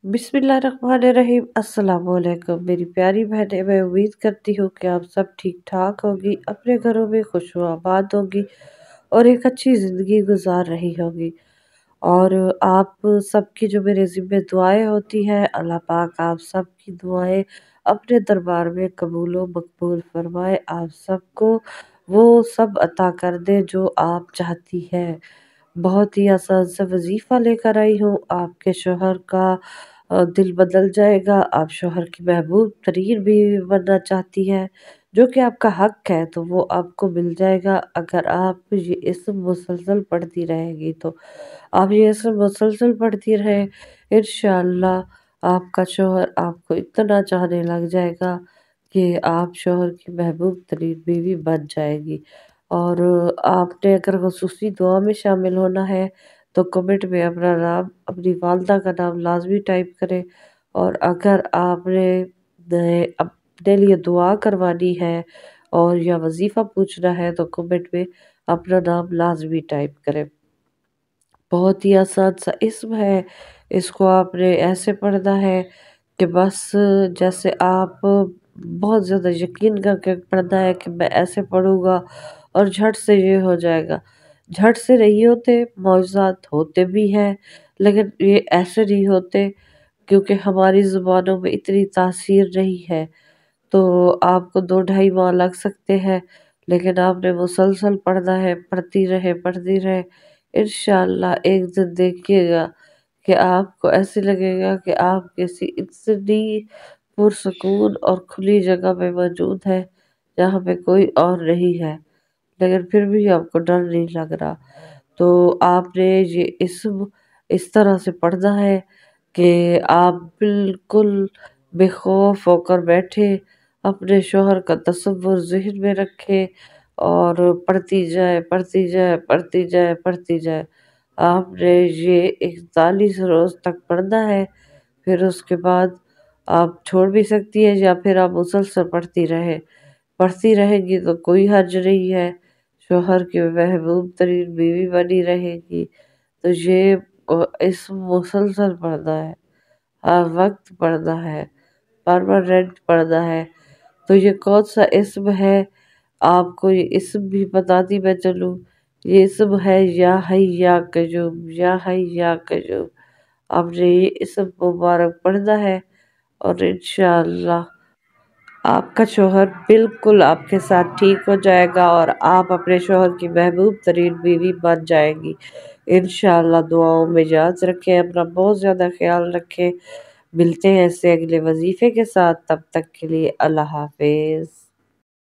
बिस्मिल्लाहिर्रहमानिर्रहीम। अस्सलाम वालेकुम मेरी प्यारी बहनें। मैं उम्मीद करती हूँ कि आप सब ठीक ठाक होगी, अपने घरों में खुश आबाद होगी और एक अच्छी ज़िंदगी गुजार रही होगी। और आप सबकी जो मेरे ज़िम्मे दुआएं होती हैं, अल्लाह पाक आप सबकी दुआएं अपने दरबार में कबूल व मकबूल फरमाए। आप सबको वो सब अता कर दे जो आप चाहती हैं। बहुत ही आसान सा वजीफ़ा लेकर आई हूँ। आपके शोहर का दिल बदल जाएगा। आप शोहर की महबूब तरीन बीवी बनना चाहती हैं, जो कि आपका हक है, तो वो आपको मिल जाएगा अगर आप ये इस्म मुसलसल पढ़ती रहेंगी। तो आप ये इस्म मुसलसल पढ़ती रहें, इंशाअल्लाह आपका शोहर आपको इतना चाहने लग जाएगा कि आप शोहर की महबूब तरीन बीवी बन जाएगी। और आपने अगर खुसूसी दुआ में शामिल होना है तो कमेंट में अपना नाम, अपनी वालदा का नाम लाजमी टाइप करें। और अगर आपने अपने लिए दुआ करवानी है और या वजीफ़ा पूछना है तो कमेंट में अपना नाम लाजमी टाइप करें। बहुत ही आसान सा इस्म है। इसको आपने ऐसे पढ़ना है कि बस जैसे आप बहुत ज़्यादा यकीन करके पढ़ना है कि मैं ऐसे पढ़ूँगा और झट से ये हो जाएगा। झट से नहीं होते, मौजज़ात होते भी हैं, लेकिन ये ऐसे नहीं होते क्योंकि हमारी ज़ुबानों में इतनी तासीर नहीं है। तो आपको 2 ढाई माह लग सकते हैं, लेकिन आपने मुसलसल पढ़ना है, पढ़ती रहे। इंशाअल्लाह एक दिन देखिएगा कि आपको ऐसे लगेगा कि आप किसी इतनी पुरसकून और खुली जगह पे मौजूद है जहाँ पे कोई और नहीं है, लेकिन फिर भी आपको डर नहीं लग रहा। तो आपने ये इस्म इस तरह से पढ़ना है कि आप बिल्कुल बेखौफ होकर बैठे, अपने शौहर का तसव्वुर ज़हन में रखें और पढ़ती जाए, पढ़ती जाए, पढ़ती जाए, पढ़ती जाए। आपने ये 41 रोज़ तक पढ़ना है, फिर उसके बाद आप छोड़ भी सकती हैं या फिर आप मुसलसल पढ़ती रहें। पढ़ती रहेंगी तो कोई हर्ज नहीं है, शौहर की महबूब तरीन बीवी बनी रहेगी। तो ये इस्म मुसलसल पढ़ना है, हर वक्त पढ़ना है, परमानेंट पढ़ना है। तो ये कौन सा इस्म है, आपको ये इस्म भी बताती मैं चलूँ। ये इस्म है या हय्य या क़य्यूम, या हय्य या क़य्यूम। आपने ये इस्म मुबारक पढ़ना है और इंशाअल्लाह आपका शौहर बिल्कुल आपके साथ ठीक हो जाएगा और आप अपने शौहर की महबूब तरीन बीवी बन जाएंगी। इंशाअल्लाह दुआओं में याद रखें, अपना बहुत ज़्यादा ख्याल रखें। मिलते हैं ऐसे अगले वजीफ़े के साथ, तब तक के लिए अल्लाह हाफ़िज़।